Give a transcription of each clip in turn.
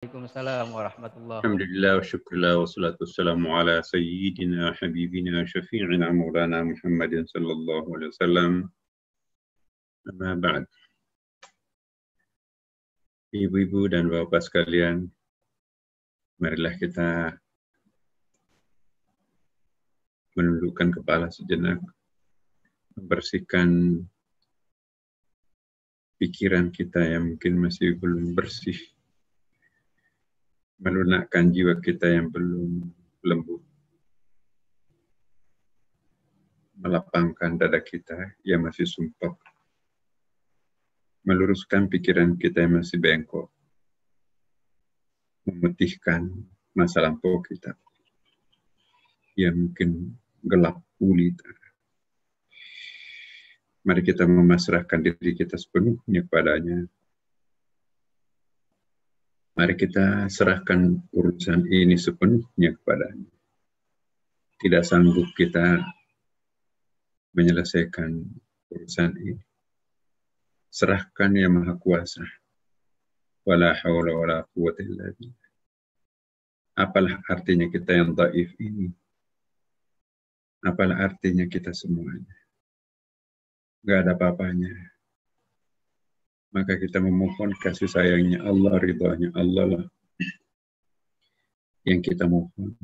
Waalaikumsalam warahmatullahi wabarakatuh. Alhamdulillah wa syukurillah wa salatu wassalamu ala sayyidina habibina syafi'ina maulana Muhammadin sallallahu alaihi wasallam. Amma ba'd. Ibu-ibu dan bapak sekalian, marilah kita menundukkan kepala sejenak, membersihkan pikiran kita yang mungkin masih belum bersih, melunakkan jiwa kita yang belum lembut, melapangkan dada kita yang masih sumpah, meluruskan pikiran kita yang masih bengkok, memutihkan masa lampau kita yang mungkin gelap gulita. Mari kita memasrahkan diri kita sepenuhnya kepadanya. Mari kita serahkan urusan ini sepenuhnya kepadanya. Tidak sanggup kita menyelesaikan urusan ini. Serahkan yang Maha Kuasa. Wala hawla wala quwwata illa billah. Apalah artinya kita yang dhaif ini? Apalah artinya kita semuanya? Gak ada apa-apanya. Maka kita memohon kasih sayangnya Allah, ridhanya Allah lah yang kita mohon.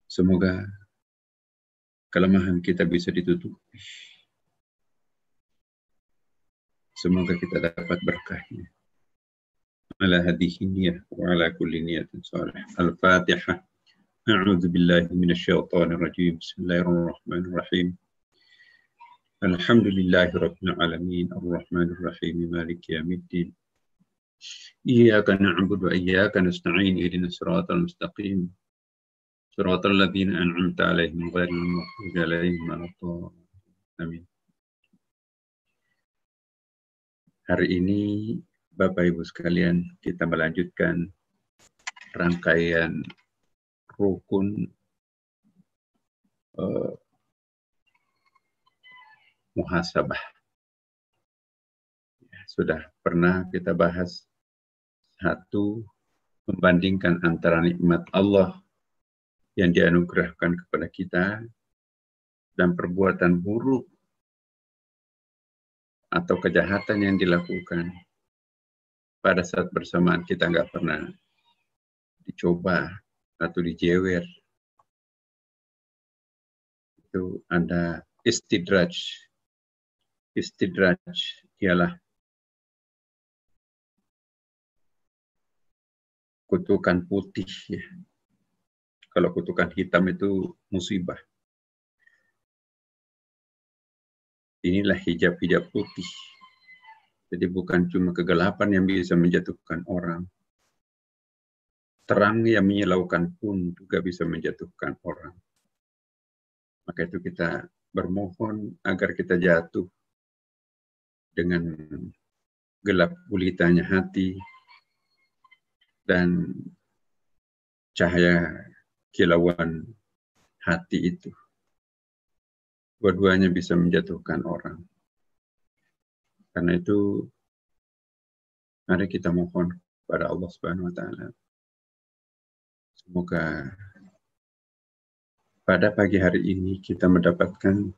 Semoga kelemahan kita bisa ditutupi. Semoga kita dapat berkahnya. Ala hadhihi niyah wa ala kulli niyatin salih. Al-Fatihah. A'udzu billahi minasyaitonir rajim. Bismillahirrahmanirrahim. Alhamdulillahi rabbil alamin. Arrahmanir rahim. Maliki yaumiddin. Iyyaka na'budu wa iyyaka nasta'in. Ihdinas siratal mustaqim. Siratal ladzina an'amta 'alaihim ghairil maghdubi 'alaihim waladdallin. Amin. Hari ini Bapak Ibu sekalian, kita melanjutkan rangkaian rukun muhasabah. Sudah pernah kita bahas satu, membandingkan antara nikmat Allah yang dianugerahkan kepada kita dan perbuatan buruk atau kejahatan yang dilakukan. Pada saat bersamaan kita nggak pernah dicoba atau dijewer. Itu ada istidraj. Istidraj ialah kutukan putih. Ya. Kalau kutukan hitam itu musibah. Inilah hijab-hijab putih. Jadi bukan cuma kegelapan yang bisa menjatuhkan orang. Terang yang menyilaukan pun juga bisa menjatuhkan orang. Maka itu kita bermohon agar kita jatuh dengan gelap gulitanya hati dan cahaya kilauan hati itu. Dua-duanya bisa menjatuhkan orang. Karena itu, mari kita mohon kepada Allah Subhanahu wa Ta'ala. Semoga pada pagi hari ini kita mendapatkan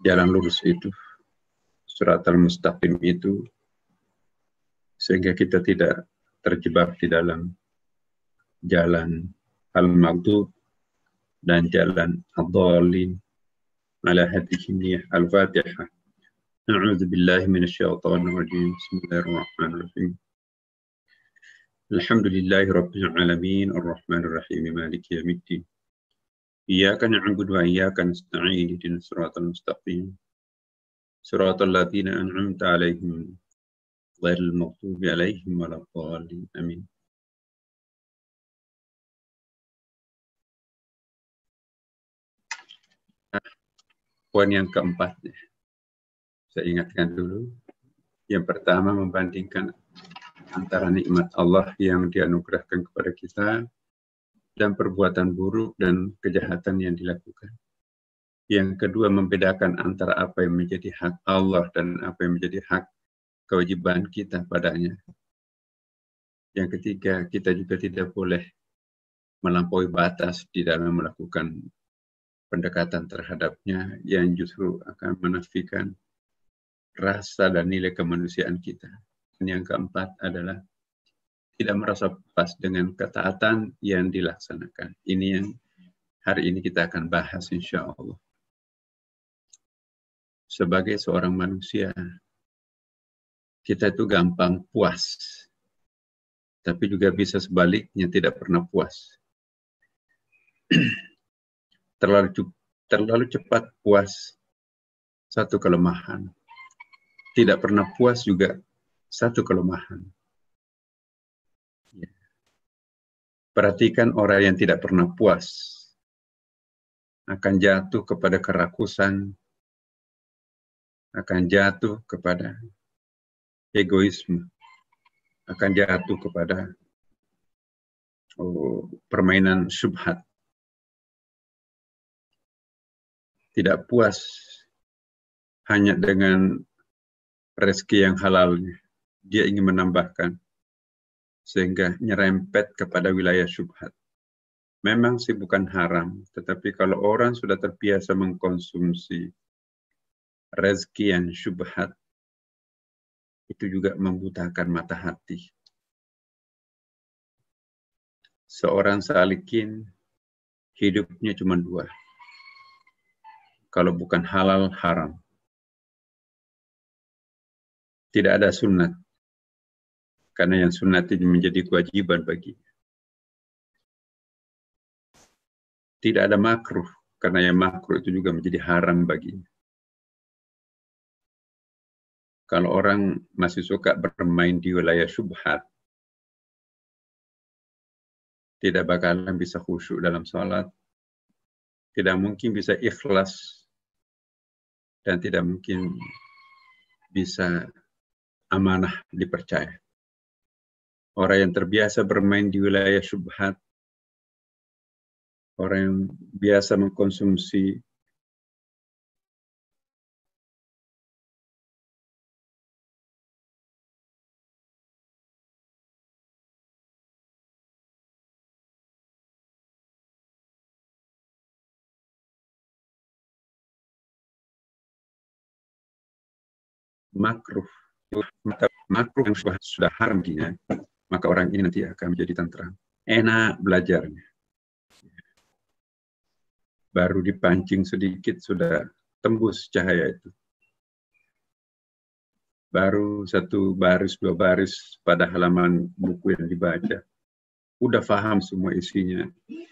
jalan lurus itu, siratal mustaqim itu, sehingga kita tidak terjebak di dalam jalan al-maghdub dan jalan ad-dhalin. Ala hadhihi niyah. Al-Fatihah. A'udzu billahi minasyaitonir rajim. Bismillahirrahmanirrahim. Alhamdulillahi rabbil alamin. Arrahmanir rahim. Maliki yaumiddin. Iyyaka na'budu wa iyyaka nasta'in. Ihdinas siratal mustaqim. Siratal ladzina an'amta 'alaihim ghairil maghdubi 'alaihim waladdallin. Amin. Poin yang keempat. Saya ingatkan dulu. Yang pertama, membandingkan antara nikmat Allah yang dianugerahkan kepada kita dan perbuatan buruk dan kejahatan yang dilakukan. Yang kedua, membedakan antara apa yang menjadi hak Allah dan apa yang menjadi hak kewajiban kita padanya. Yang ketiga, kita juga tidak boleh melampaui batas di dalam melakukan pendekatan terhadapnya yang justru akan menafikan rasa dan nilai kemanusiaan kita. Dan yang keempat adalah tidak merasa puas dengan ketaatan yang dilaksanakan. Ini yang hari ini kita akan bahas insya Allah. Sebagai seorang manusia, kita itu gampang puas, tapi juga bisa sebaliknya tidak pernah puas. Terlalu cepat puas, satu kelemahan. Tidak pernah puas juga satu kelemahan. Perhatikan orang yang tidak pernah puas akan jatuh kepada kerakusan, akan jatuh kepada egoisme, akan jatuh kepada permainan syubhat. Tidak puas hanya dengan rezeki yang halalnya. Dia ingin menambahkan, sehingga nyerempet kepada wilayah syubhat. Memang sih bukan haram, tetapi kalau orang sudah terbiasa mengkonsumsi rezeki yang syubhat, itu juga membutakan mata hati. Seorang salikin, hidupnya cuma dua. Kalau bukan halal, haram. Tidak ada sunat. Karena yang sunat itu menjadi kewajiban baginya. Tidak ada makruh. Karena yang makruh itu juga menjadi haram baginya. Kalau orang masih suka bermain di wilayah syubhat, tidak bakalan bisa khusyuk dalam sholat, tidak mungkin bisa ikhlas, dan tidak mungkin bisa amanah dipercaya. Orang yang terbiasa bermain di wilayah syubhat, orang yang biasa mengkonsumsi makruh yang sudah haram dia, maka orang ini nanti akan menjadi tentram. Enak belajarnya. Baru dipancing sedikit sudah tembus cahaya itu. Baru satu baris, dua baris pada halaman buku yang dibaca. Udah paham semua isinya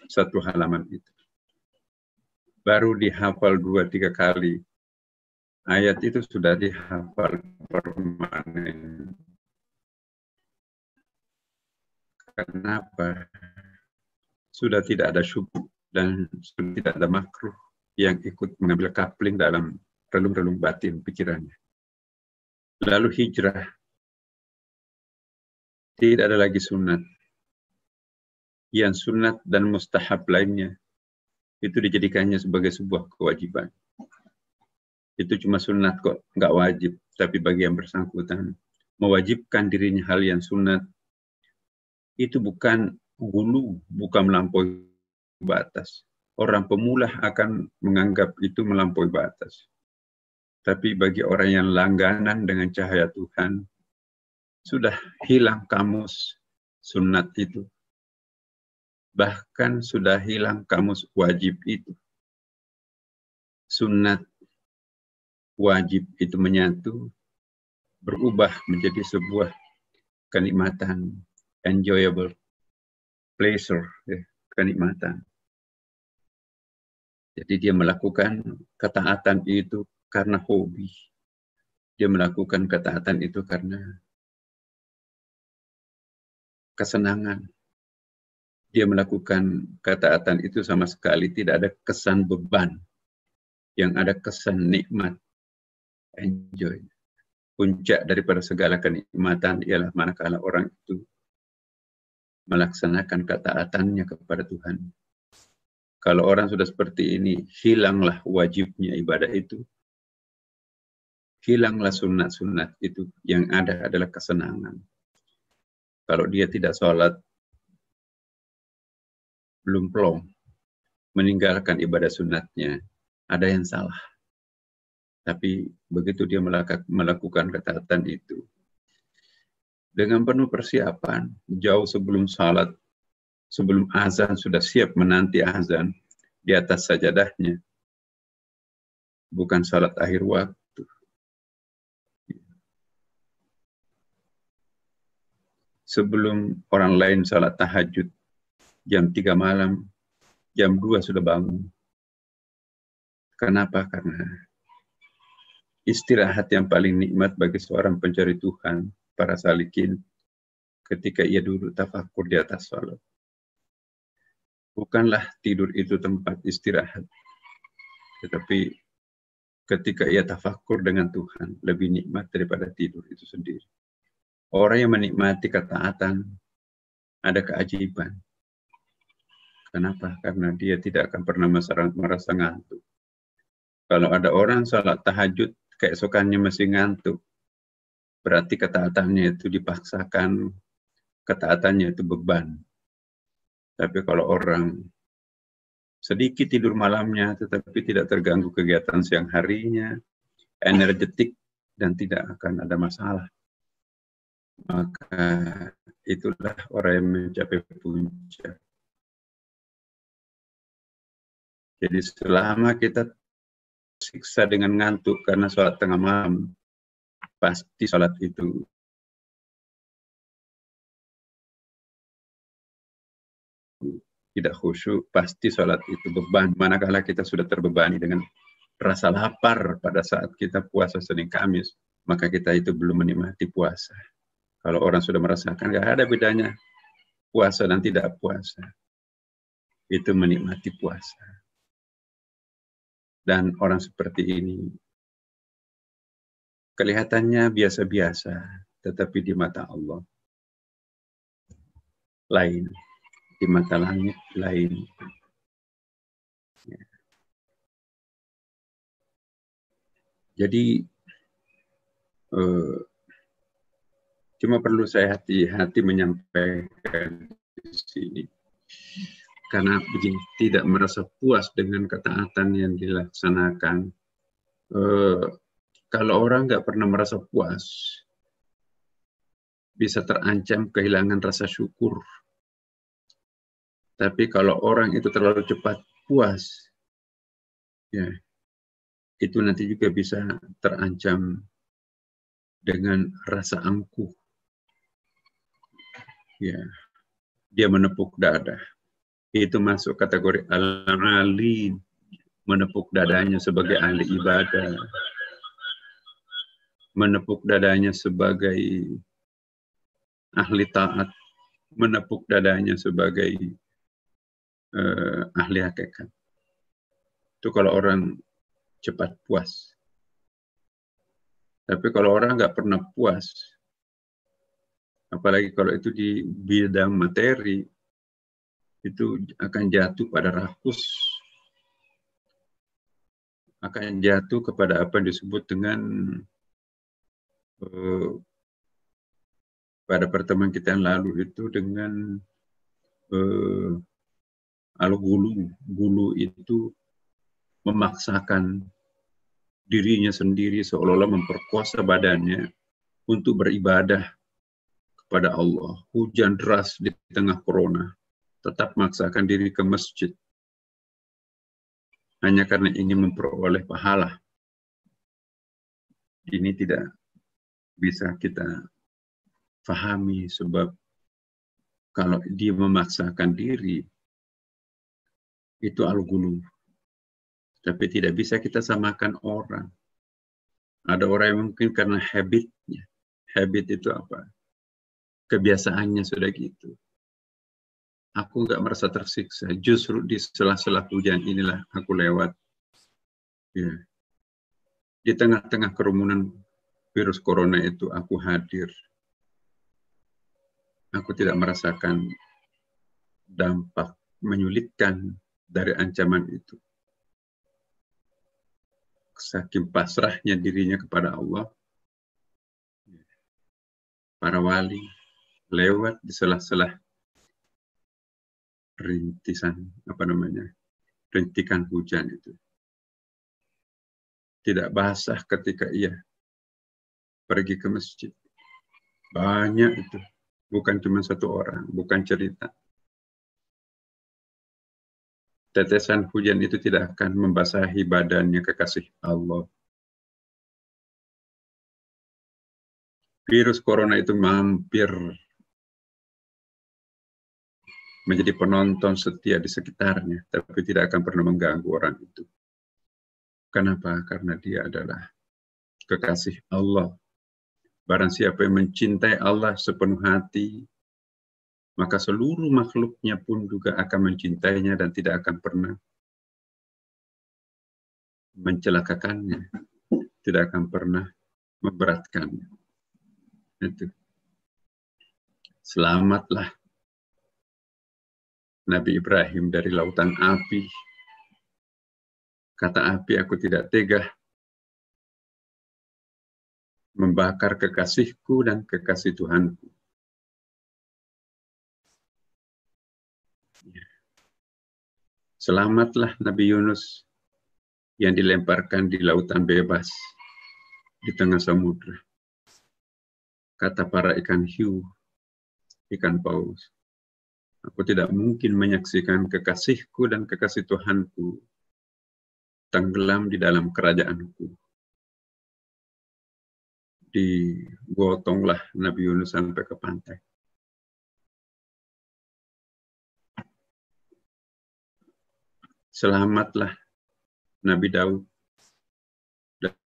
satu halaman itu. Baru dihafal 2-3 kali. Ayat itu sudah dihafal permanen. Kenapa? Sudah tidak ada syubhat dan sudah tidak ada makruh yang ikut mengambil kapling dalam relung-relung batin pikirannya. Lalu hijrah. Tidak ada lagi sunat. Yang sunat dan mustahab lainnya itu dijadikannya sebagai sebuah kewajiban. Itu cuma sunat kok, nggak wajib. Tapi bagi yang bersangkutan, mewajibkan dirinya hal yang sunat, itu bukan gulu, bukan melampaui batas. Orang pemula akan menganggap itu melampaui batas. Tapi bagi orang yang langganan dengan cahaya Tuhan, sudah hilang kamus sunat itu. Bahkan sudah hilang kamus wajib itu. Sunat wajib itu menyatu, berubah menjadi sebuah kenikmatan, enjoyable, pleasure, kenikmatan. Jadi dia melakukan ketaatan itu karena hobi. Dia melakukan ketaatan itu karena kesenangan. Dia melakukan ketaatan itu sama sekali tidak ada kesan beban. Yang ada kesan nikmat, enjoy. Puncak daripada segala kenikmatan ialah manakala orang itu melaksanakan ketaatannya kepada Tuhan. Kalau orang sudah seperti ini, hilanglah wajibnya ibadah itu. Hilanglah sunat-sunat itu. Yang ada adalah kesenangan. Kalau dia tidak sholat, belum plong, meninggalkan ibadah sunatnya, ada yang salah. Tapi begitu dia melakukan ketaatan itu, dengan penuh persiapan, jauh sebelum salat, sebelum azan, sudah siap menanti azan, di atas sajadahnya, bukan salat akhir waktu. Sebelum orang lain salat tahajud, jam 3 malam, jam 2 sudah bangun. Kenapa? Karena istirahat yang paling nikmat bagi seorang pencari Tuhan, para salikin, ketika ia duduk tafakur di atas salat. Bukanlah tidur itu tempat istirahat, tetapi ketika ia tafakur dengan Tuhan, lebih nikmat daripada tidur itu sendiri. Orang yang menikmati ketaatan, ada keajaiban. Kenapa? Karena dia tidak akan pernah merasa ngantuk. Kalau ada orang salat tahajud, keesokannya masih ngantuk, berarti ketaatannya itu dipaksakan, ketaatannya itu beban. Tapi kalau orang sedikit tidur malamnya, tetapi tidak terganggu kegiatan siang harinya, energetik, dan tidak akan ada masalah, maka itulah orang yang mencapai puncak. Jadi selama kita siksa dengan ngantuk karena sholat tengah malam, pasti sholat itu tidak khusyuk, pasti sholat itu beban. Manakala kita sudah terbebani dengan rasa lapar pada saat kita puasa Senin Kamis, maka kita itu belum menikmati puasa. Kalau orang sudah merasakan, nggak ada bedanya puasa dan tidak puasa. Itu menikmati puasa. Dan orang seperti ini kelihatannya biasa-biasa, tetapi di mata Allah lain, di mata langit lain. Jadi cuma perlu saya hati-hati menyampaikan di sini, karena begini, tidak merasa puas dengan ketaatan yang dilaksanakan. Kalau orang nggak pernah merasa puas, bisa terancam kehilangan rasa syukur. Tapi kalau orang itu terlalu cepat puas, ya, itu nanti juga bisa terancam dengan rasa angkuh. Ya, dia menepuk dada. Itu masuk kategori al-alim, menepuk dadanya sebagai ahli ibadah, menepuk dadanya sebagai ahli taat, menepuk dadanya sebagai ahli hakikat. Itu kalau orang cepat puas. Tapi kalau orang nggak pernah puas, apalagi kalau itu di bidang materi, itu akan jatuh pada rakus, akan jatuh kepada apa yang disebut dengan pada pertemuan kita yang lalu itu dengan al-gulu. Gulu itu memaksakan dirinya sendiri seolah-olah memperkosa badannya untuk beribadah kepada Allah. Hujan deras di tengah corona, tetap memaksakan diri ke masjid hanya karena ingin memperoleh pahala. Ini tidak bisa kita fahami, sebab kalau dia memaksakan diri itu al-gulu. Tapi tidak bisa kita samakan orang. Ada orang yang mungkin karena habitnya. Habit itu apa? Kebiasaannya sudah gitu. Aku nggak merasa tersiksa. Justru di sela-sela hujan inilah aku lewat. Ya. Di tengah-tengah kerumunan virus corona itu aku hadir. Aku tidak merasakan dampak menyulitkan dari ancaman itu. Saking pasrahnya dirinya kepada Allah, para wali, lewat di sela-sela rintikan hujan itu. Tidak basah ketika ia pergi ke masjid. Banyak itu. Bukan cuma satu orang, bukan cerita. Tetesan hujan itu tidak akan membasahi badannya kekasih Allah. Virus corona itu mampir menjadi penonton setia di sekitarnya, tapi tidak akan pernah mengganggu orang itu. Kenapa? Karena dia adalah kekasih Allah. Barang siapa yang mencintai Allah sepenuh hati, maka seluruh makhluknya pun juga akan mencintainya dan tidak akan pernah mencelakakannya, tidak akan pernah memberatkannya. Itu. Selamatlah Nabi Ibrahim dari lautan api. Kata api, aku tidak tega membakar kekasihku dan kekasih Tuhanku. Selamatlah Nabi Yunus yang dilemparkan di lautan bebas di tengah samudra. Kata para ikan hiu, ikan paus, aku tidak mungkin menyaksikan kekasihku dan kekasih Tuhanku tenggelam di dalam kerajaanku. Digotonglah Nabi Yunus sampai ke pantai. Selamatlah Nabi Daud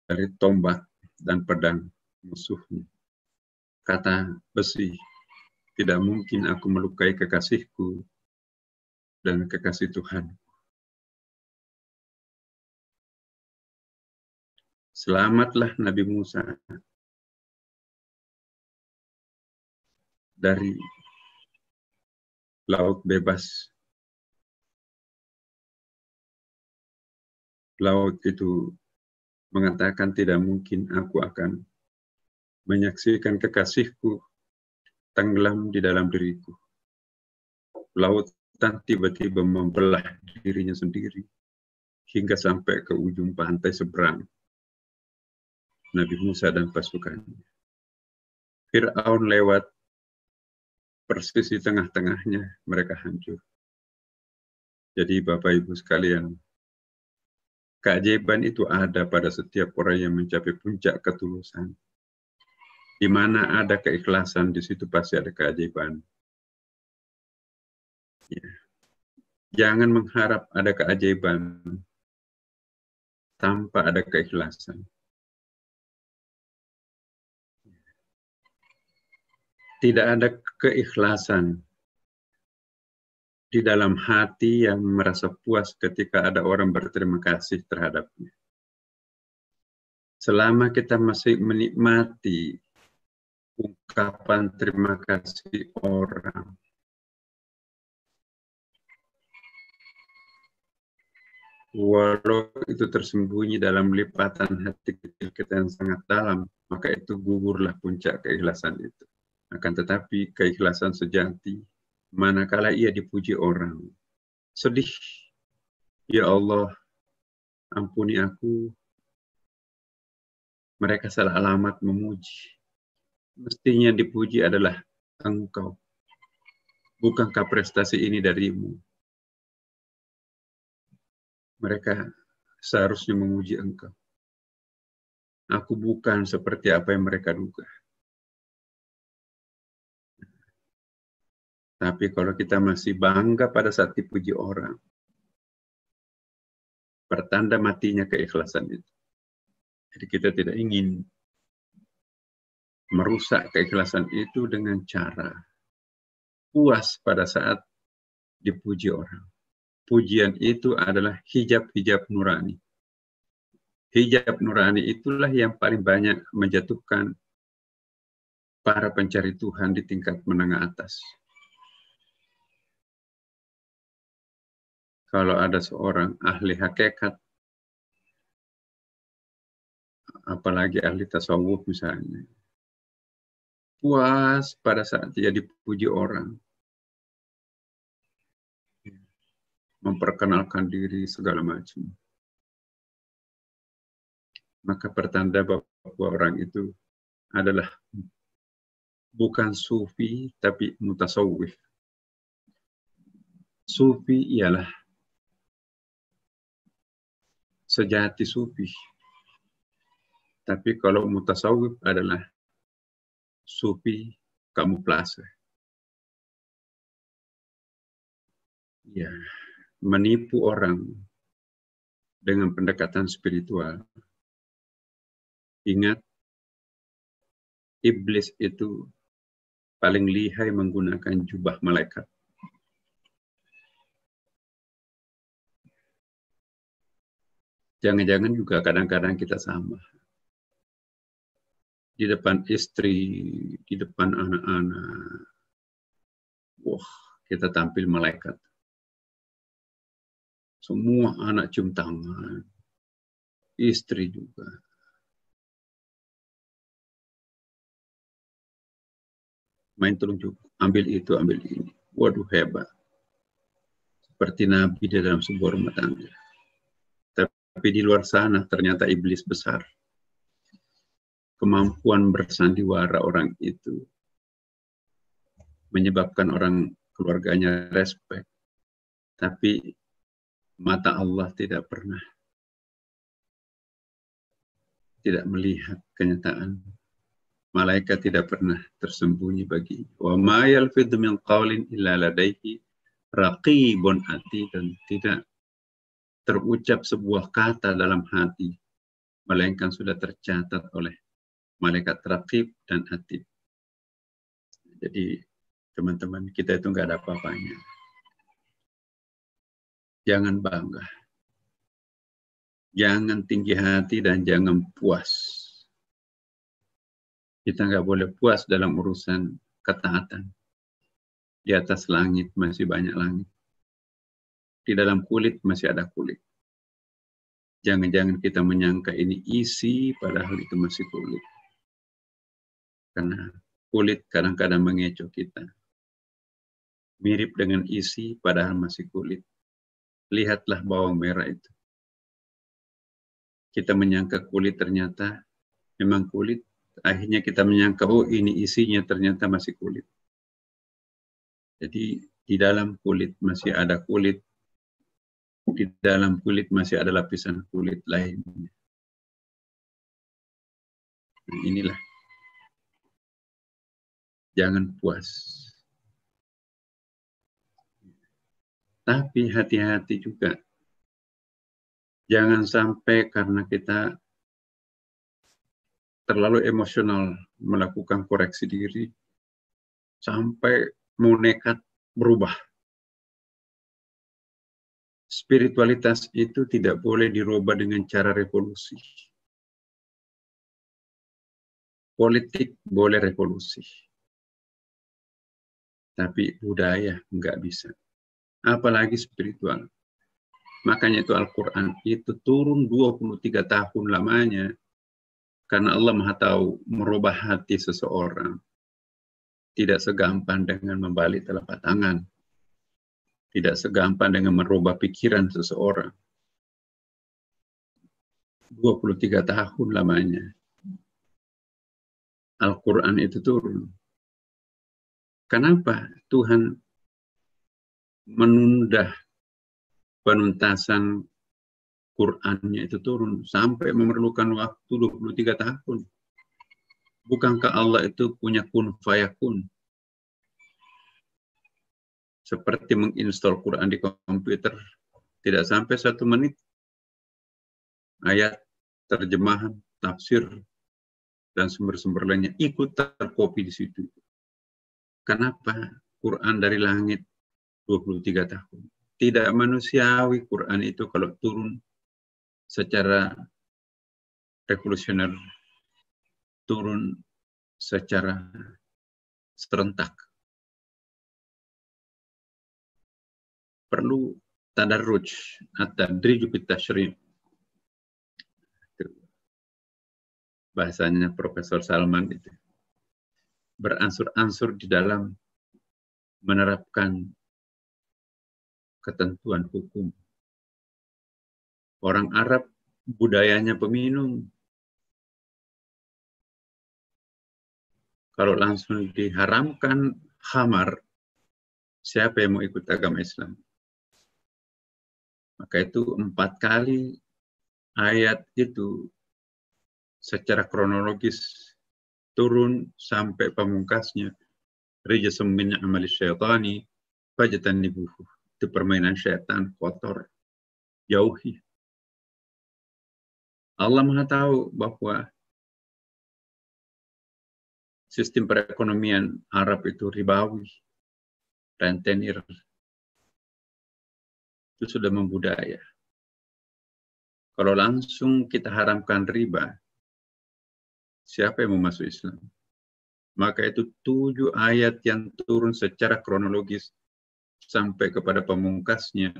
dari tombak dan pedang musuhnya. Kata besi, tidak mungkin aku melukai kekasihku dan kekasih Tuhan. Selamatlah Nabi Musa dari laut bebas. Laut itu mengatakan tidak mungkin aku akan menyaksikan kekasihku tenggelam di dalam diriku. Lautan tiba-tiba membelah dirinya sendiri hingga sampai ke ujung pantai seberang Nabi Musa dan pasukannya. Fir'aun lewat persis di tengah-tengahnya, mereka hancur. Jadi Bapak Ibu sekalian, keajaiban itu ada pada setiap orang yang mencapai puncak ketulusan. Di mana ada keikhlasan, di situ pasti ada keajaiban. Ya. Jangan mengharap ada keajaiban tanpa ada keikhlasan. Tidak ada keikhlasan di dalam hati yang merasa puas ketika ada orang berterima kasih terhadapnya. Selama kita masih menikmati ungkapan terima kasih orang, walau itu tersembunyi dalam lipatan hati kecil kita yang sangat dalam, maka itu gugurlah puncak keikhlasan itu. Akan tetapi keikhlasan sejati, manakala ia dipuji orang, sedih, ya Allah, ampuni aku, mereka salah alamat memuji. Mestinya dipuji adalah engkau. Bukankah prestasi ini darimu? Mereka seharusnya memuji engkau. Aku bukan seperti apa yang mereka duga. Tapi kalau kita masih bangga pada saat dipuji orang, pertanda matinya keikhlasan itu. Jadi kita tidak ingin merusak keikhlasan itu dengan cara puas pada saat dipuji orang. Pujian itu adalah hijab-hijab nurani. Hijab nurani itulah yang paling banyak menjatuhkan para pencari Tuhan di tingkat menengah atas. Kalau ada seorang ahli hakikat, apalagi ahli tasawuf misalnya, puas pada saat dia dipuji orang, memperkenalkan diri segala macam. Maka pertanda bahwa orang itu adalah bukan sufi tapi mutasawwif. Sufi ialah sejati sufi. Tapi kalau mutasawwif adalah sufi kamuflase. Ya, menipu orang dengan pendekatan spiritual. Ingat, iblis itu paling lihai menggunakan jubah malaikat. Jangan-jangan juga kadang-kadang kita sama. Di depan istri, di depan anak-anak. Wah, kita tampil malaikat. Semua anak cium tangan. Istri juga. Main telunjuk, ambil itu, ambil ini. Waduh, hebat. Seperti Nabi di dalam sebuah rumah tangga. Tapi di luar sana ternyata iblis besar. Kemampuan bersandiwara orang itu menyebabkan orang keluarganya respect. Tapi mata Allah tidak pernah tidak melihat kenyataan. Malaikat tidak pernah tersembunyi bagi. Wa ma yalfidhu min qawlin illa ladaihi raqibun atid, dan tidak terucap sebuah kata dalam hati melainkan sudah tercatat oleh malaikat raqib dan atid. Jadi teman-teman, kita itu nggak ada apa-apanya. Jangan bangga. Jangan tinggi hati dan jangan puas. Kita nggak boleh puas dalam urusan ketaatan. Di atas langit masih banyak langit. Di dalam kulit masih ada kulit. Jangan-jangan kita menyangka ini isi, padahal itu masih kulit. Karena kulit kadang-kadang mengecoh kita. Mirip dengan isi, padahal masih kulit. Lihatlah bawang merah itu. Kita menyangka kulit, ternyata memang kulit. Akhirnya kita menyangka, oh ini isinya, ternyata masih kulit. Jadi di dalam kulit masih ada kulit. Di dalam kulit masih ada lapisan kulit lainnya. Nah, inilah. Jangan puas. Tapi hati-hati juga. Jangan sampai karena kita terlalu emosional melakukan koreksi diri, sampai mau nekat berubah. Spiritualitas itu tidak boleh dirubah dengan cara revolusi. Politik boleh revolusi. Tapi budaya nggak bisa. Apalagi spiritual. Makanya itu Al-Quran itu turun 23 tahun lamanya. Karena Allah Maha tahu merubah hati seseorang tidak segampang dengan membalik telapak tangan. Tidak segampang dengan merubah pikiran seseorang. 23 tahun lamanya Al-Quran itu turun. Kenapa Tuhan menunda penuntasan Qurannya itu turun sampai memerlukan waktu 23 tahun? Bukankah Allah itu punya kun fayakun? Seperti menginstal Quran di komputer, tidak sampai 1 menit. Ayat, terjemahan, tafsir, dan sumber-sumber lainnya ikut terkopi di situ. Kenapa Quran dari langit 23 tahun? Tidak manusiawi Quran itu kalau turun secara revolusioner, turun secara serentak. Perlu tadarruj, at-tadrij bit tasyri'. Bahasanya Profesor Salman itu. beransur-ansur di dalam menerapkan ketentuan hukum. Orang Arab budayanya peminum. Kalau langsung diharamkan khamar, siapa yang mau ikut agama Islam? Maka itu 4 kali ayat itu secara kronologis turun sampai pamungkasnya. Rijasum min amali syaitani fajtanibuhu. Itu permainan syaitan, kotor. Jauhi. Allah Maha tahu bahwa sistem perekonomian Arab itu ribawi, rentenir, itu sudah membudaya. Kalau langsung kita haramkan riba, siapa yang mau masuk Islam? Maka itu 7 ayat yang turun secara kronologis sampai kepada pamungkasnya.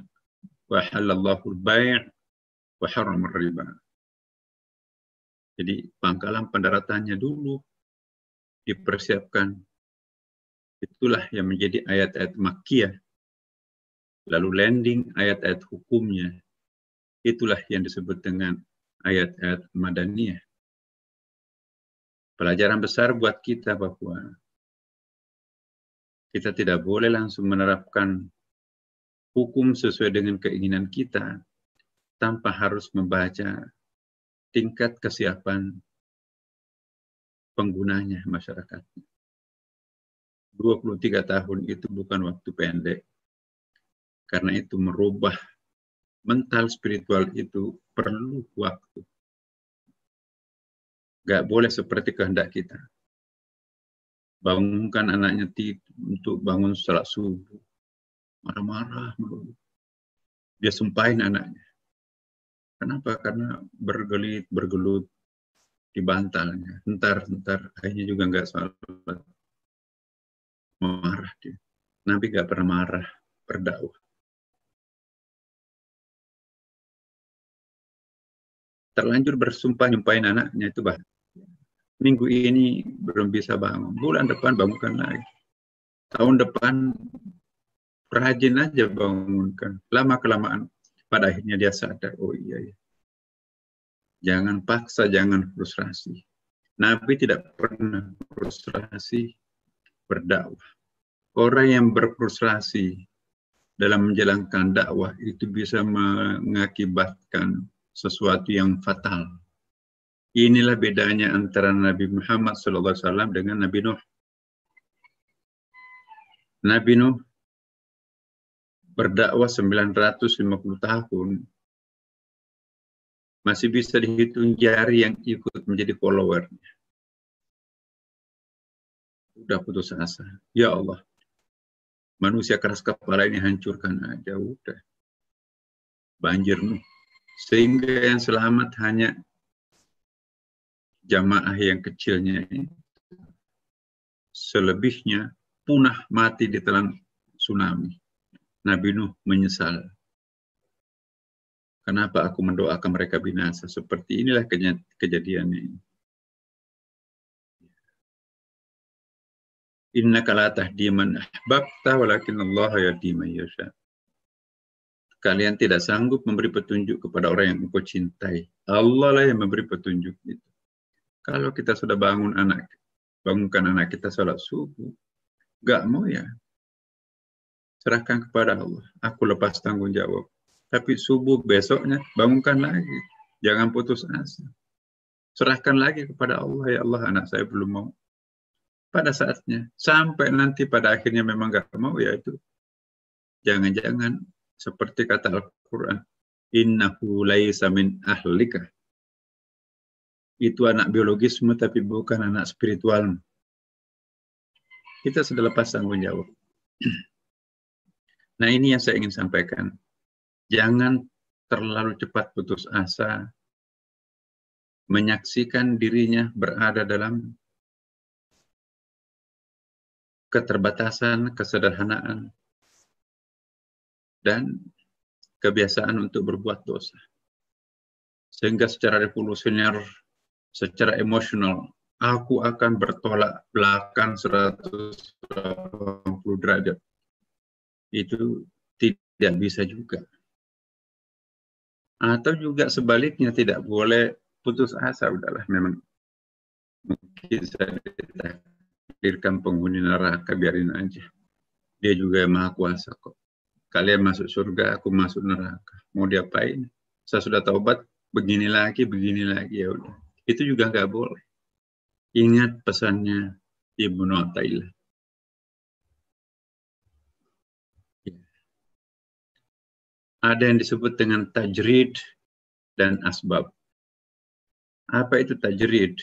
Wa halallahu al-bai' wa harrama riba. Jadi pangkalan pendaratannya dulu dipersiapkan. Itulah yang menjadi ayat-ayat Makkiyah. Lalu landing ayat-ayat hukumnya. Itulah yang disebut dengan ayat-ayat Madaniyah. Pelajaran besar buat kita bahwa kita tidak boleh langsung menerapkan hukum sesuai dengan keinginan kita tanpa harus membaca tingkat kesiapan penggunanya masyarakat. 23 tahun itu bukan waktu pendek. Karena itu merubah mental spiritual itu perlu waktu. Gak boleh seperti kehendak kita. Bangunkan anaknya untuk bangun salat subuh. Marah-marah. Dia sumpahin anaknya. Kenapa? Karena bergelut di bantalnya. Ntar akhirnya juga nggak salat. Marah dia. Nabi nggak pernah marah berdakwah. Terlanjur bersumpah nyumpahin anaknya itu bahaya. Minggu ini belum bisa bangun. Bulan depan bangunkan lagi. Tahun depan rajin aja bangunkan. Lama-kelamaan pada akhirnya dia sadar, oh iya ya. Jangan paksa, jangan frustrasi. Nabi tidak pernah frustrasi berdakwah. Orang yang berfrustrasi dalam menjalankan dakwah itu bisa mengakibatkan sesuatu yang fatal. Inilah bedanya antara Nabi Muhammad SAW dengan Nabi Nuh. Nabi Nuh berdakwah 950 tahun. Masih bisa dihitung jari yang ikut menjadi followernya. Udah putus asa. Ya Allah, manusia keras kepala ini hancurkan aja. Udah. Banjir Nuh. Sehingga yang selamat hanya jamaah yang kecilnya ini. Selebihnya punah mati di telan tsunami. Nabi Nuh menyesal. Kenapa aku mendoakan mereka binasa? Seperti inilah kejadiannya ini. Innaka la tahdi man ahbabta walakin Allah yahdi man yasha. Kalian tidak sanggup memberi petunjuk kepada orang yang engkau cintai. Allah lah yang memberi petunjuk itu. Kalau kita sudah bangunkan anak kita salat subuh, gak mau ya, serahkan kepada Allah. Aku lepas tanggung jawab. Tapi subuh besoknya bangunkan lagi. Jangan putus asa. Serahkan lagi kepada Allah. Ya Allah, anak saya belum mau. Pada saatnya. Sampai nanti pada akhirnya memang gak mau, ya itu. Jangan-jangan seperti kata Al-Quran. Innahu laisa min ahlika. Itu anak biologismu tapi bukan anak spiritualmu. Kita sudah lepas tanggung jawab. Nah, ini yang saya ingin sampaikan. Jangan terlalu cepat putus asa, menyaksikan dirinya berada dalam keterbatasan, kesederhanaan, dan kebiasaan untuk berbuat dosa. Sehingga secara revolusioner, secara emosional, aku akan bertolak belakang 180 derajat. Itu tidak bisa juga. Atau juga sebaliknya, tidak boleh putus asa, udahlah memang mungkin saya ditakdirkan penghuni neraka, biarin aja. Dia juga yang maha kuasa kok. Kalian masuk surga, aku masuk neraka. Mau diapain? Saya sudah taubat, begini lagi, ya udah. Itu juga nggak boleh. Ingat pesannya Ibnu Athaillah. Ada yang disebut dengan tajrid dan asbab. Apa itu tajrid?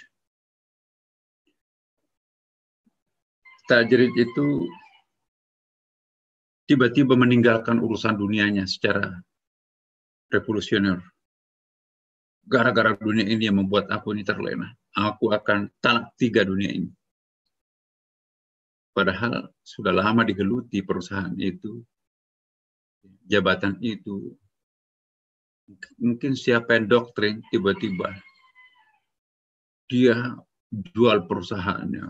Tajrid itu tiba-tiba meninggalkan urusan dunianya secara revolusioner. Gara-gara dunia ini yang membuat aku ini terlena. Aku akan talak 3 dunia ini. Padahal sudah lama digeluti perusahaan itu, jabatan itu. Mungkin siapa yang doktrin, tiba-tiba dia jual perusahaannya.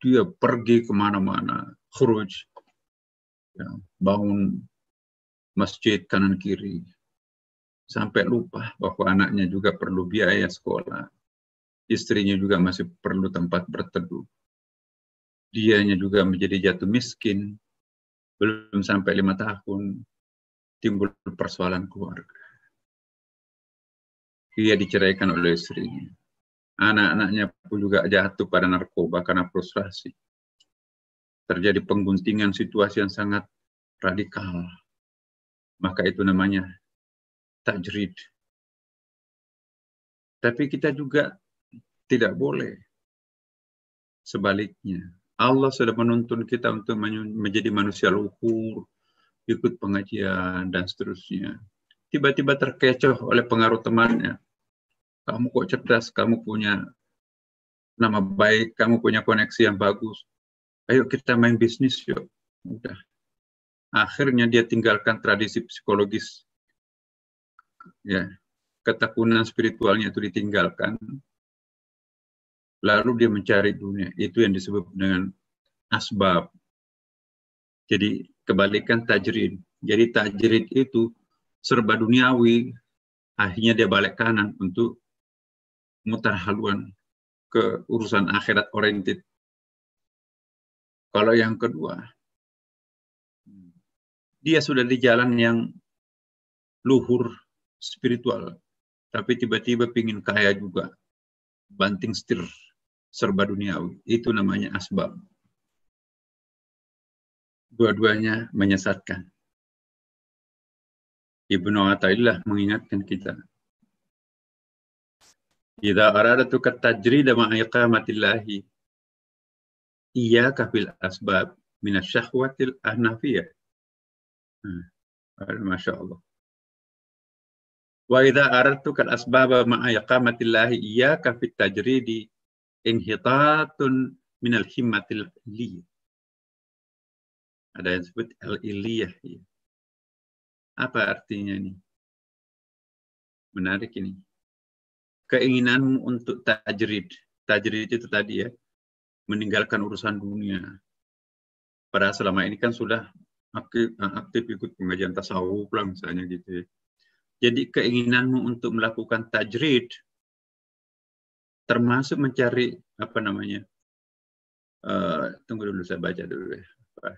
Dia pergi kemana-mana, khuruj, ya, bangun masjid kanan kiri. Sampai lupa bahwa anaknya juga perlu biaya sekolah. Istrinya juga masih perlu tempat berteduh. Dianya juga menjadi jatuh miskin. Belum sampai 5 tahun, timbul persoalan keluarga. Dia diceraikan oleh istrinya. Anak-anaknya pun juga jatuh pada narkoba karena frustrasi. Terjadi pengguntingan situasi yang sangat radikal. Maka itu namanya tajrid. Tapi kita juga tidak boleh sebaliknya. Allah sudah menuntun kita untuk menjadi manusia luhur, ikut pengajian, dan seterusnya. Tiba-tiba terkecoh oleh pengaruh temannya. Kamu kok cerdas, kamu punya nama baik, kamu punya koneksi yang bagus. Ayo kita main bisnis yuk. Udah. Akhirnya dia tinggalkan tradisi psikologis. Ya, ketekunan spiritualnya itu ditinggalkan. Lalu dia mencari dunia. Itu yang disebut dengan asbab. Jadi kebalikan tajrid. Jadi tajrid itu serba duniawi. Akhirnya dia balik kanan untuk mutar haluan ke urusan akhirat oriented. Kalau yang kedua, dia sudah di jalan yang luhur spiritual, tapi tiba-tiba pingin kaya juga, banting setir, serba duniawi. Itu namanya asbab. Dua-duanya menyesatkan. Ibnu Athaillah mengingatkan kita. Idza aradtu katajrida ma'a iqamatillahi iyyaka bil asbab minasyahwatil ahnafiyah. Masya Allah. Wa idza aradtu kal asbaba ma'a iqamatillahi iyyaka fit tajridi inhitatun minal himmatil liyah. Ada yang disebut al-iliyah. Apa artinya ini? Menarik ini. Keinginanmu untuk tajrid. Tajrid itu tadi ya, meninggalkan urusan dunia. Padahal selama ini kan sudah aktif ikut pengajian tasawuf lah misalnya gitu ya. Jadi keinginanmu untuk melakukan tajrid, termasuk mencari apa namanya? Tunggu dulu, saya baca dulu ya.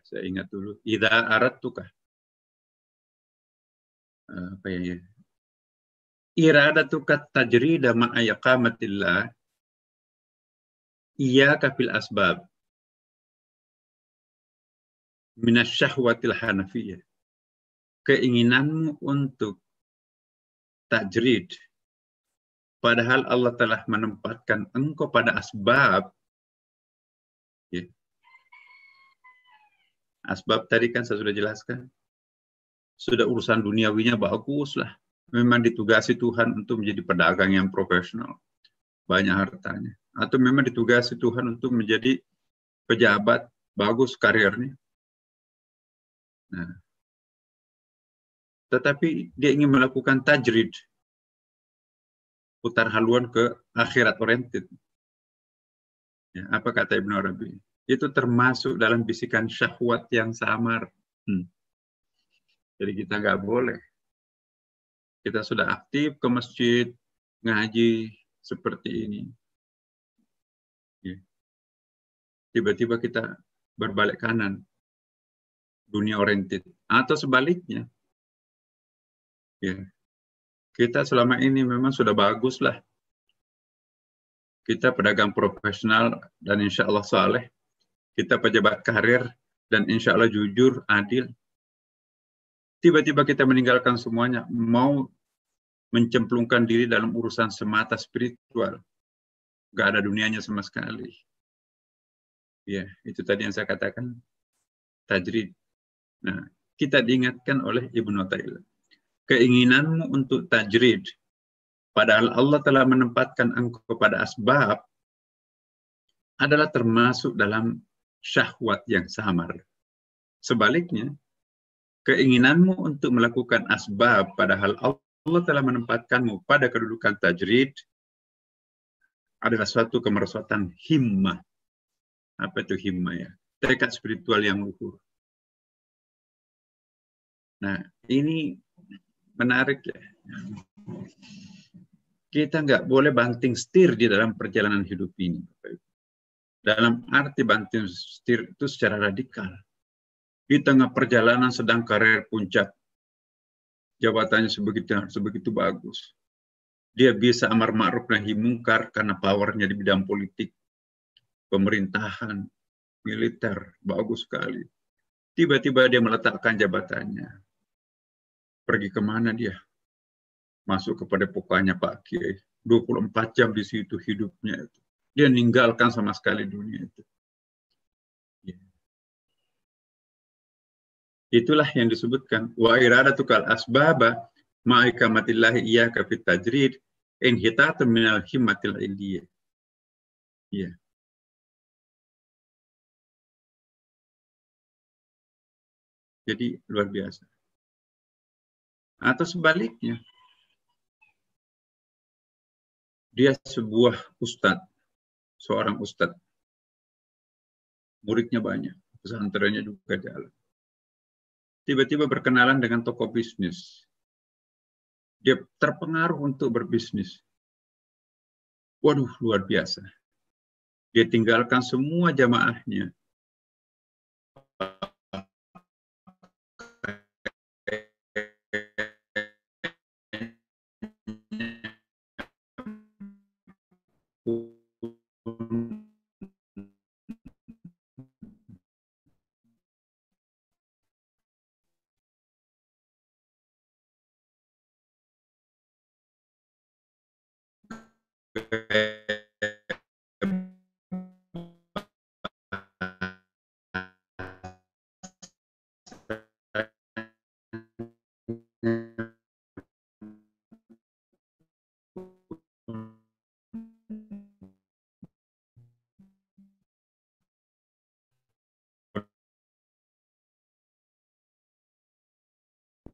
Saya ingat dulu. Idza aradtukah. Apa ya? Iradatuka tajrida ma'a iqamatillah iyyaka fil asbab minasyahwatil hanafiyah. Keinginanmu untuk tajrid, padahal Allah telah menempatkan engkau pada asbab. Ya. Asbab tadi kan saya sudah jelaskan. Sudah urusan duniawinya bagus lah. Memang ditugasi Tuhan untuk menjadi pedagang yang profesional. Banyak hartanya. Atau memang ditugasi Tuhan untuk menjadi pejabat, bagus karirnya. Nah, tetapi dia ingin melakukan tajrid, putar haluan ke akhirat oriented. Ya, apa kata Ibnu Arabi? Itu termasuk dalam bisikan syahwat yang samar. Jadi kita nggak boleh. Kita sudah aktif ke masjid, ngaji seperti ini. Ya. Tiba-tiba kita berbalik kanan, dunia oriented. Atau sebaliknya. Ya. Kita selama ini memang sudah bagus lah. Kita pedagang profesional dan insya Allah saleh. Kita pejabat karir dan insya Allah jujur, adil. Tiba-tiba kita meninggalkan semuanya, mau mencemplungkan diri dalam urusan semata spiritual. Gak ada dunianya sama sekali. Ya, itu tadi yang saya katakan, tajrid. Nah, kita diingatkan oleh Ibnu Athaillah. Keinginanmu untuk tajrid, padahal Allah telah menempatkan engkau pada asbab, adalah termasuk dalam syahwat yang samar. Sebaliknya, keinginanmu untuk melakukan asbab, padahal Allah telah menempatkanmu pada kedudukan tajrid, adalah suatu kemerosotan himmah. Apa itu himmah ya? Tekad spiritual yang luhur. Nah, ini menarik ya. Kita nggak boleh banting setir di dalam perjalanan hidup ini. Dalam arti banting setir itu secara radikal. Di tengah perjalanan sedang karir puncak, jabatannya sebegitu bagus. Dia bisa amar ma'ruf nahi mungkar karena powernya di bidang politik, pemerintahan, militer, bagus sekali. Tiba-tiba dia meletakkan jabatannya. Pergi kemana dia? Masuk kepada pokoknya Pak Kiai. 24 jam di situ hidupnya itu. Dia ninggalkan sama sekali dunia itu. Ya. Itulah yang disebutkan. Wa iradatukal asbaba ma'aikamatillahi iyaka fit tajrid in hitata minal himmatil iliyah. Ya. Jadi luar biasa. Atau sebaliknya, dia sebuah ustadz, seorang ustadz, muridnya banyak, pesantrennya juga jalan. Tiba-tiba berkenalan dengan tokoh bisnis. Dia terpengaruh untuk berbisnis. Waduh, luar biasa. Dia tinggalkan semua jamaahnya.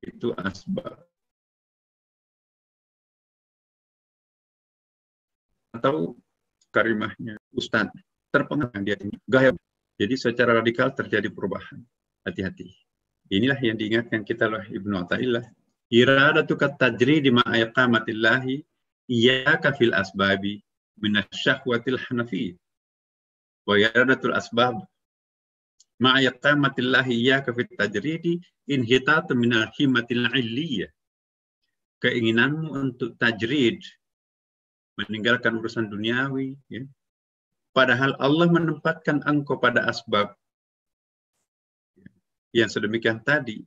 Itu asbab. Atau karimahnya ustaz terpengaruh dia gaya. Jadi secara radikal terjadi perubahan. Hati-hati. Inilah yang diingatkan kita oleh Ibnu Athaillah. Iradatukat tajridi ma'ayaqamatillahi iyyaka fil asbabi minasyahwatil hanafi. Wa iradatul asbab ma'ayaqamatillahi iyyaka fit tajridi inhitatu minal himmatil illiyah. Keinginanmu untuk tajrid, meninggalkan urusan duniawi, ya. Padahal Allah menempatkan engkau pada asbab yang sedemikian tadi,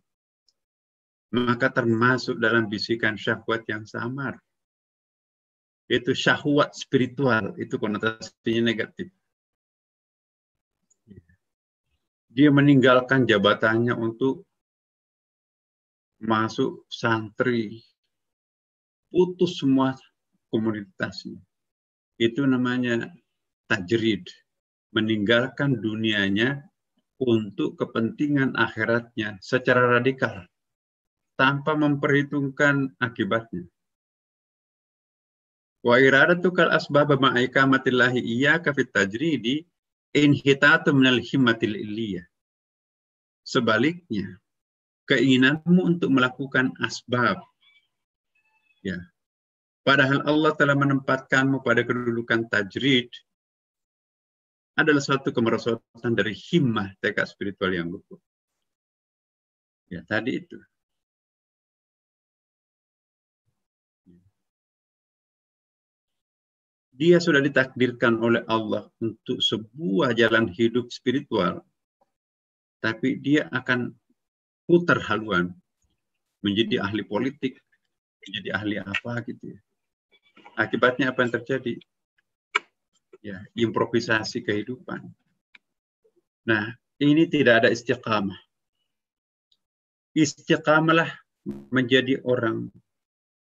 maka termasuk dalam bisikan syahwat yang samar. Itu syahwat spiritual, itu konotasinya negatif. Dia meninggalkan jabatannya untuk masuk santri, putus semua komunitasnya. Itu namanya tajrid, meninggalkan dunianya untuk kepentingan akhiratnya secara radikal, tanpa memperhitungkan akibatnya. Wa iradatukal asbab ma'aikamatillahi iyyaka fit tajridi inhitatu minal himmatil illiyah. Sebaliknya, keinginanmu untuk melakukan asbab, ya, padahal Allah telah menempatkanmu pada kedudukan tajrid, adalah suatu kemerosotan dari himmah, tekad spiritual yang luhur. Ya, tadi itu. Dia sudah ditakdirkan oleh Allah untuk sebuah jalan hidup spiritual, tapi dia akan putar haluan menjadi ahli politik, menjadi ahli apa gitu ya. Akibatnya apa yang terjadi? Ya, improvisasi kehidupan. Nah, ini tidak ada istiqamah. Istiqamalah menjadi orang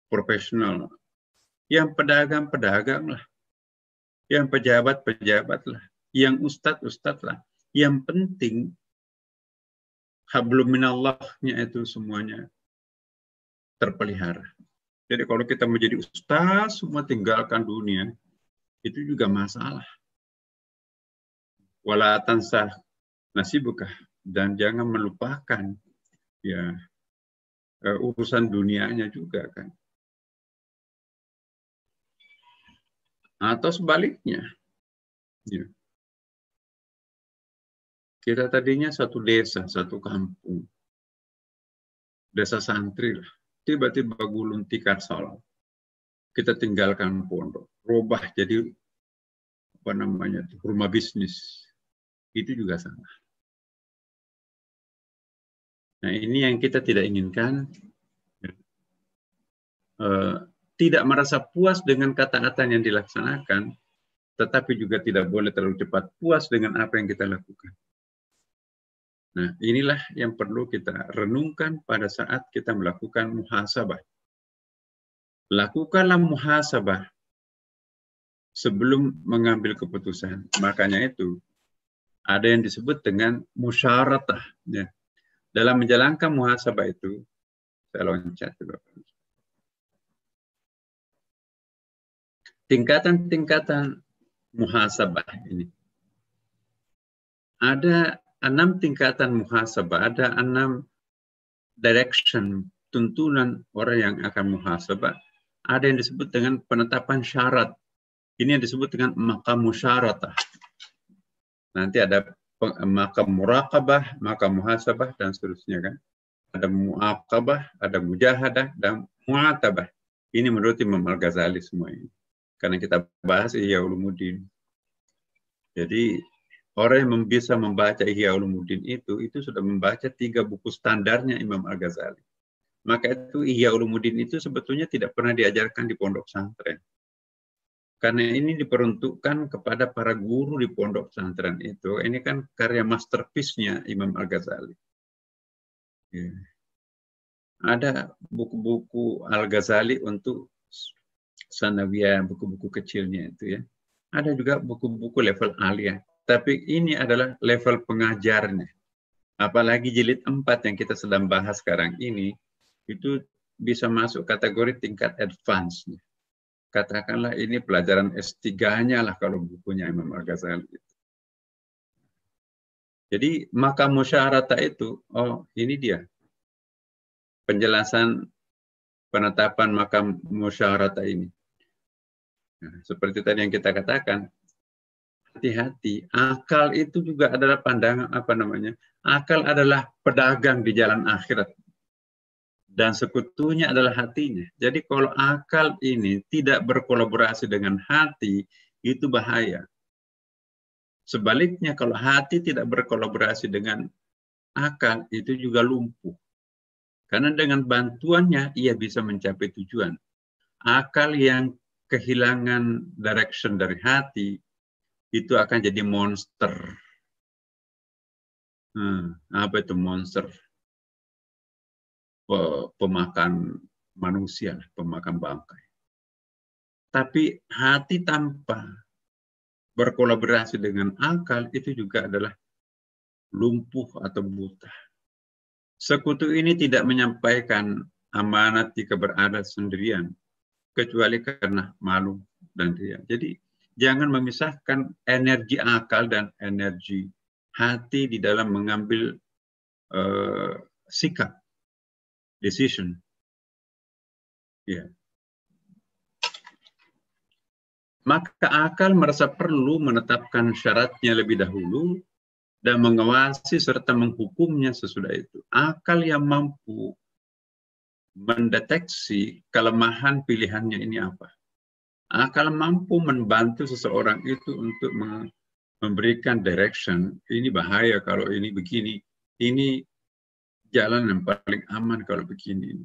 profesional. Yang pedagang-pedagang lah. Yang pejabat-pejabat lah. Yang ustadz-ustadz lah. Yang penting hablum minallahnya itu semuanya terpelihara. Jadi kalau kita menjadi ustaz, semua tinggalkan dunia, itu juga masalah. Wala tansah nasibukah, dan jangan melupakan ya urusan dunianya juga kan. Atau sebaliknya, ya. Kita tadinya satu desa, satu kampung, desa santri lah. Tiba-tiba gulung tikar salam. Kita tinggalkan pondok, rubah jadi apa namanya rumah bisnis. Itu juga sama. Nah, ini yang kita tidak inginkan. Tidak merasa puas dengan ketaatan yang dilaksanakan, tetapi juga tidak boleh terlalu cepat puas dengan apa yang kita lakukan. Nah, inilah yang perlu kita renungkan pada saat kita melakukan muhasabah. Lakukanlah muhasabah sebelum mengambil keputusan. Makanya itu ada yang disebut dengan musyaratah. Ya. Dalam menjalankan muhasabah itu, saya loncat coba. Tingkatan-tingkatan muhasabah ini. Ada 6 tingkatan muhasabah, ada 6 direction, tuntunan orang yang akan muhasabah. Ada yang disebut dengan penetapan syarat. Ini yang disebut dengan maqam musyaratah. Nanti ada maqam muraqabah, maqam muhasabah, dan seterusnya kan. Ada muaqabah, ada mujahadah, dan mu'atabah. Ini menurut Imam Al-Ghazali semua ini. Karena kita bahas Ihya Ulumuddin. Jadi orang yang bisa membaca Ihya Ulumuddin itu sudah membaca 3 buku standarnya Imam Al-Ghazali. Maka itu Ihya Ulumuddin itu sebetulnya tidak pernah diajarkan di pondok pesantren. Karena ini diperuntukkan kepada para guru di pondok pesantren itu. Ini kan karya masterpiece-nya Imam Al-Ghazali. Ya. Ada buku-buku Al-Ghazali untuk sanawiyah, buku-buku kecilnya itu ya. Ada juga buku-buku level aliyah. Tapi ini adalah level pengajarnya. Apalagi jilid 4 yang kita sedang bahas sekarang ini, itu bisa masuk kategori tingkat advance. Katakanlah ini pelajaran S3-nya lah kalau bukunya Imam Al-Ghazali. Jadi maqam musyaratah itu, oh ini dia. Penjelasan penetapan maqam musyaratah ini. Nah, seperti tadi yang kita katakan, hati-hati, akal itu juga adalah pandangan apa namanya? Akal adalah pedagang di jalan akhirat. Dan sekutunya adalah hatinya. Jadi kalau akal ini tidak berkolaborasi dengan hati, itu bahaya. Sebaliknya kalau hati tidak berkolaborasi dengan akal, itu juga lumpuh. Karena dengan bantuannya ia bisa mencapai tujuan. Akal yang kehilangan direction dari hati, itu akan jadi monster. Apa itu monster? Pemakan manusia, pemakan bangkai. Tapi hati tanpa berkolaborasi dengan akal itu juga adalah lumpuh atau buta. Sekutu ini tidak menyampaikan amanat jika berada sendirian. kecuali karena malu dan ria. Jadi jangan memisahkan energi akal dan energi hati di dalam mengambil sikap, decision. Ya. Maka akal merasa perlu menetapkan syaratnya lebih dahulu dan mengawasi serta menghukumnya sesudah itu. Akal yang mampu mendeteksi kelemahan pilihannya ini apa. Akal mampu membantu seseorang itu untuk memberikan direction. Ini bahaya kalau ini begini. Ini jalan yang paling aman kalau begini.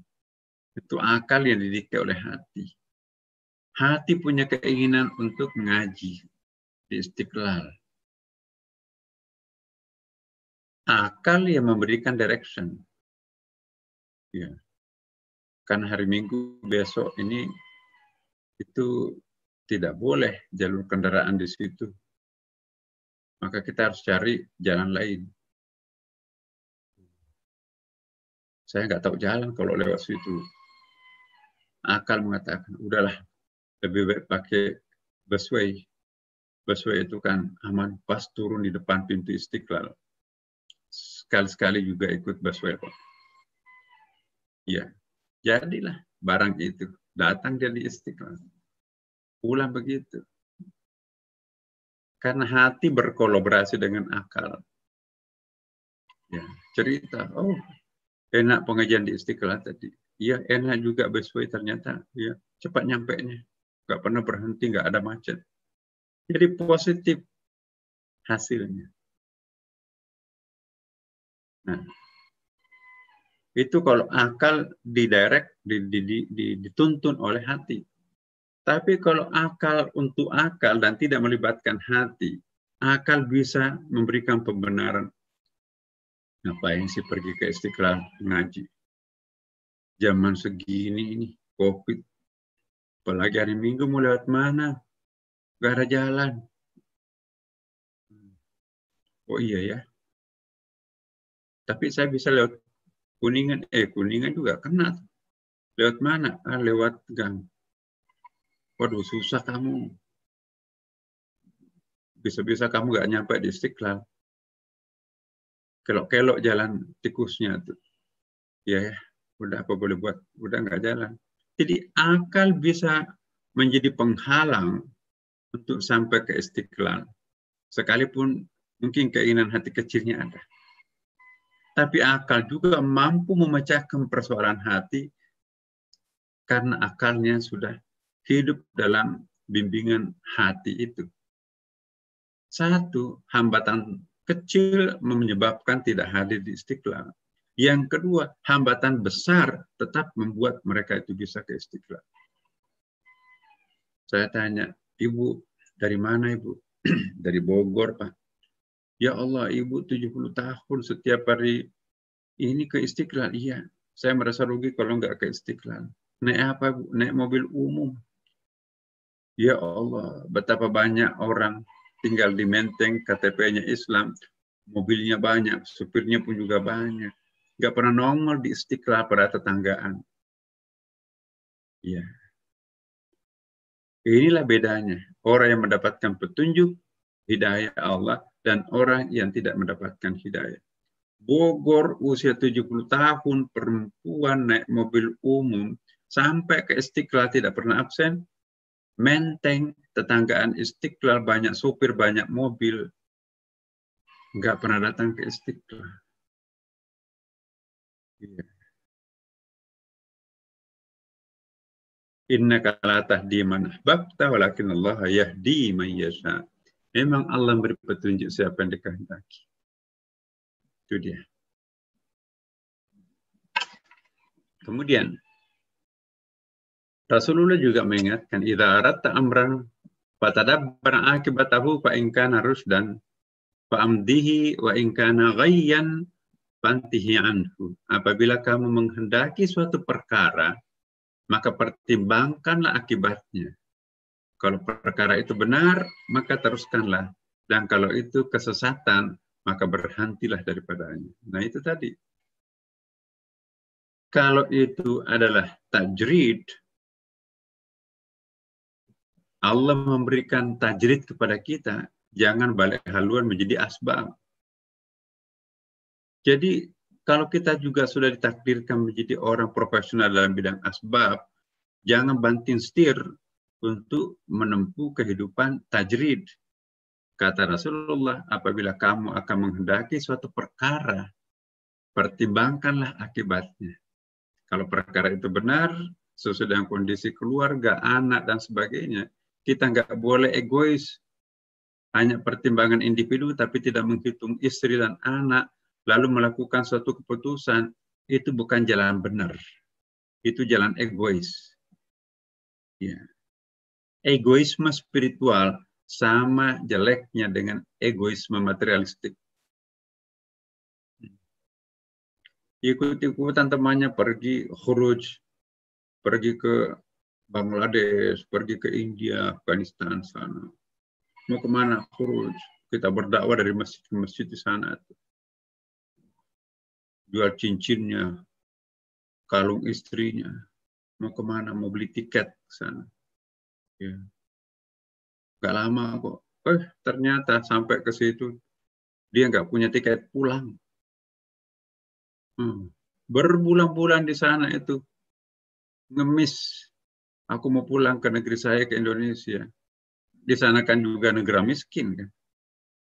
Itu akal yang didikte oleh hati. Hati punya keinginan untuk mengaji di Istiqlal. Akal yang memberikan direction. Ya. Kan hari Minggu besok ini itu tidak boleh jalur kendaraan di situ. Maka kita harus cari jalan lain. Saya nggak tahu jalan kalau lewat situ. Akal mengatakan, udahlah, lebih baik pakai busway. Busway itu kan aman, pas turun di depan pintu Istiqlal. Sekali-sekali juga ikut busway. Ya, jadilah barang itu. Datang dia di Istiqlal. Pulang begitu. Karena hati berkolaborasi dengan akal. Ya, cerita, oh enak pengajian di Istiqlal tadi. Iya, enak juga busway ternyata. Ya, cepat nyampenya. Nggak pernah berhenti, nggak ada macet. Jadi positif hasilnya. Nah, itu kalau akal didirect, dituntun oleh hati. Tapi kalau akal untuk akal dan tidak melibatkan hati, akal bisa memberikan pembenaran. Ngapain sih pergi ke Istiqlal ngaji? Zaman segini ini, COVID. Apalagi hari Minggu mau lewat mana? Gak ada jalan. Oh iya ya. Tapi saya bisa lewat Kuningan. Kuningan juga kena. Lewat mana? Lewat gang. Waduh, susah kamu. Bisa-bisa kamu gak nyampe di Istiqlal. Kelok-kelok jalan tikusnya tuh. Ya, udah apa boleh buat, udah nggak jalan. Jadi akal bisa menjadi penghalang untuk sampai ke Istiqlal. Sekalipun mungkin keinginan hati kecilnya ada. Tapi akal juga mampu memecahkan persoalan hati karena akalnya sudah hidup dalam bimbingan hati itu. Satu, hambatan kecil menyebabkan tidak hadir di Istiqlal. Yang kedua, hambatan besar tetap membuat mereka itu bisa ke Istiqlal. Saya tanya, Ibu, dari mana Ibu? Dari Bogor, Pak. Ya Allah, Ibu 70 tahun setiap hari ini ke Istiqlal. Iya, saya merasa rugi kalau nggak ke Istiqlal. Naik apa, Bu? Naik mobil umum. Ya Allah, betapa banyak orang tinggal di Menteng, KTP-nya Islam, mobilnya banyak, supirnya pun juga banyak. Nggak pernah nongol di Istiqlal pada tetanggaan. Ya. Inilah bedanya. Orang yang mendapatkan petunjuk, hidayah Allah, dan orang yang tidak mendapatkan hidayah. Bogor usia 70 tahun, perempuan naik mobil umum, sampai ke Istiqlal tidak pernah absen. Menteng, tetanggaan Istiqlal, banyak supir, banyak mobil. Nggak pernah datang ke Istiqlal. Iya. Innaka la tahdi man ahbabta walakin Allah yahdi man yasha. Memang Allah beri petunjuk siapa yang dikehendaki. Itu dia. Kemudian Rasulullah juga mengingatkan idza aratta amran fatadabbar akibatahu fa in kana rusdan fa amdihi wa in kana ghayyan fantihi anhu. Apabila kamu menghendaki suatu perkara, maka pertimbangkanlah akibatnya. Kalau perkara itu benar, maka teruskanlah. Dan kalau itu kesesatan, maka berhentilah daripadanya. Nah itu tadi. Kalau itu adalah tajrid, Allah memberikan tajrid kepada kita, jangan balik haluan menjadi asbab. Jadi kalau kita juga sudah ditakdirkan menjadi orang profesional dalam bidang asbab, jangan banting setir untuk menempuh kehidupan tajrid. Kata Rasulullah, apabila kamu akan menghendaki suatu perkara, pertimbangkanlah akibatnya. Kalau perkara itu benar, sesuai dengan kondisi keluarga, anak, dan sebagainya, kita nggak boleh egois. Hanya pertimbangan individu, tapi tidak menghitung istri dan anak, lalu melakukan suatu keputusan, itu bukan jalan benar. Itu jalan egois. Ya. Egoisme spiritual sama jeleknya dengan egoisme materialistik. Ikut-ikutan temannya pergi khuruj, pergi ke Bangladesh, pergi ke India, Afghanistan sana. Mau kemana? Khuruj. Kita berdakwah dari masjid ke masjid di sana. Jual cincinnya, kalung istrinya. Mau kemana? Mau beli tiket ke sana. Ya. Gak lama kok. Ternyata sampai ke situ dia nggak punya tiket pulang. Berbulan-bulan di sana itu ngemis. Aku mau pulang ke negeri saya, ke Indonesia. Di sana kan juga negara miskin kan.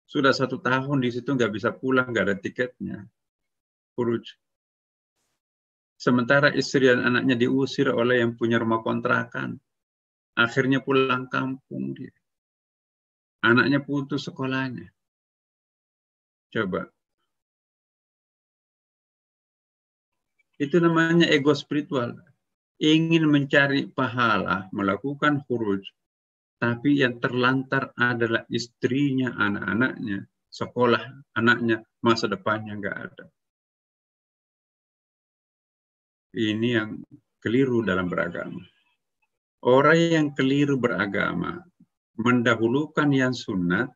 Sudah 1 tahun di situ nggak bisa pulang, nggak ada tiketnya. Khuruj. Sementara istri dan anaknya diusir oleh yang punya rumah kontrakan. Akhirnya pulang kampung dia. Anaknya putus sekolahnya. Coba. Itu namanya ego spiritual. Ingin mencari pahala, melakukan khuruj. Tapi yang terlantar adalah istrinya, anak-anaknya, sekolah anaknya, masa depannya nggak ada. Ini yang keliru dalam beragama. Orang yang keliru beragama mendahulukan yang sunat,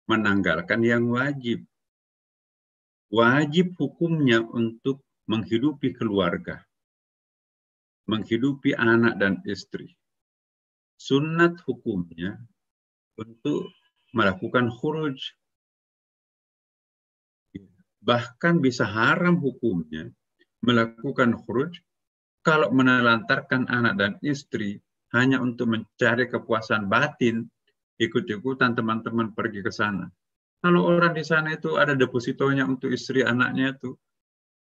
menanggalkan yang wajib. Wajib hukumnya untuk menghidupi keluarga, menghidupi anak dan istri. Sunat hukumnya untuk melakukan khuruj. Bahkan bisa haram hukumnya melakukan khuruj kalau menelantarkan anak dan istri hanya untuk mencari kepuasan batin, ikut-ikutan teman-teman pergi ke sana. Kalau orang di sana itu ada depositonya untuk istri anaknya itu,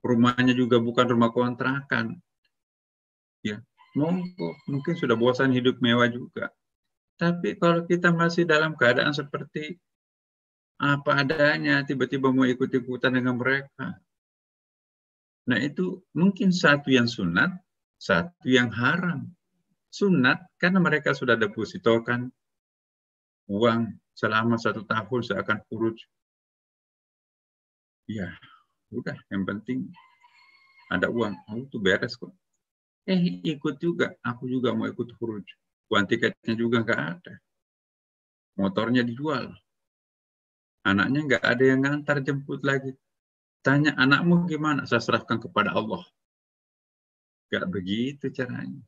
rumahnya juga bukan rumah kontrakan. Ya, mungkin sudah bosan hidup mewah juga. Tapi kalau kita masih dalam keadaan seperti apa adanya, tiba-tiba mau ikut-ikutan dengan mereka. Nah itu mungkin satu yang sunat, satu yang haram. Sunat karena mereka sudah depositokan uang selama 1 tahun seakan khuruj. Ya, udah yang penting ada uang. Itu beres kok. Ikut juga, aku juga mau ikut khuruj. Uang tiketnya juga nggak ada. Motornya dijual. Anaknya nggak ada yang ngantar jemput lagi. Tanya anakmu gimana? Saya serahkan kepada Allah. Nggak begitu caranya.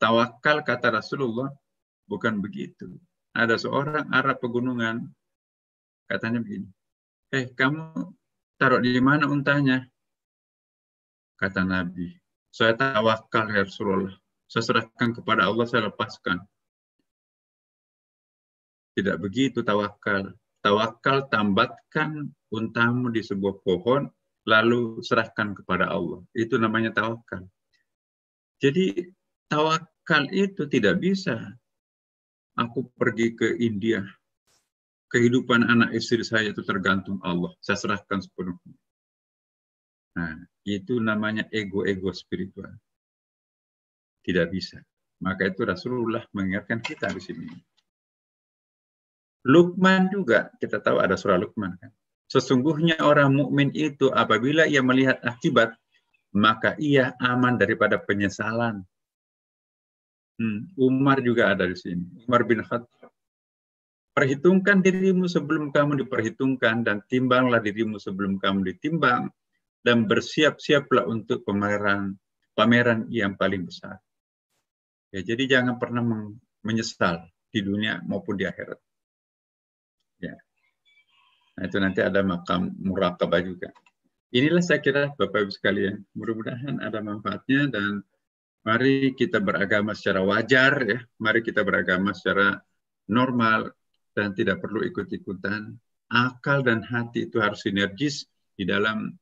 Tawakal kata Rasulullah bukan begitu. Ada seorang Arab pegunungan, katanya begini, kamu taruh di mana untanya? Kata Nabi, saya tawakal ya Rasulullah. Saya serahkan kepada Allah, saya lepaskan. Tidak begitu tawakal. Tawakal, tambatkan untamu di sebuah pohon, lalu serahkan kepada Allah. Itu namanya tawakal. Jadi tawakal itu tidak bisa. Aku pergi ke India, kehidupan anak istri saya itu tergantung Allah. Saya serahkan sepenuhnya. Nah, itu namanya ego-ego spiritual. Tidak bisa. Maka itu Rasulullah mengingatkan kita di sini. Luqman juga, kita tahu ada surah Luqman kan. Sesungguhnya orang mukmin itu apabila ia melihat akibat, maka ia aman daripada penyesalan. Umar juga ada di sini. Umar bin Khattab. Perhitungkan dirimu sebelum kamu diperhitungkan dan timbanglah dirimu sebelum kamu ditimbang dan bersiap-siaplah untuk pameran yang paling besar. Ya, jadi jangan pernah menyesal di dunia maupun di akhirat. Ya. Nah, itu nanti ada makam muraqabah juga. Inilah saya kira Bapak Ibu sekalian, mudah-mudahan ada manfaatnya dan mari kita beragama secara wajar ya, mari kita beragama secara normal dan tidak perlu ikut-ikutan. Akal dan hati itu harus sinergis di dalam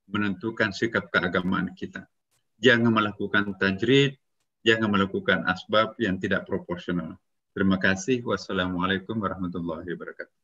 menentukan sikap keagamaan kita. Jangan melakukan tajrid, jangan melakukan asbab yang tidak proporsional. Terima kasih. Wassalamualaikum warahmatullahi wabarakatuh.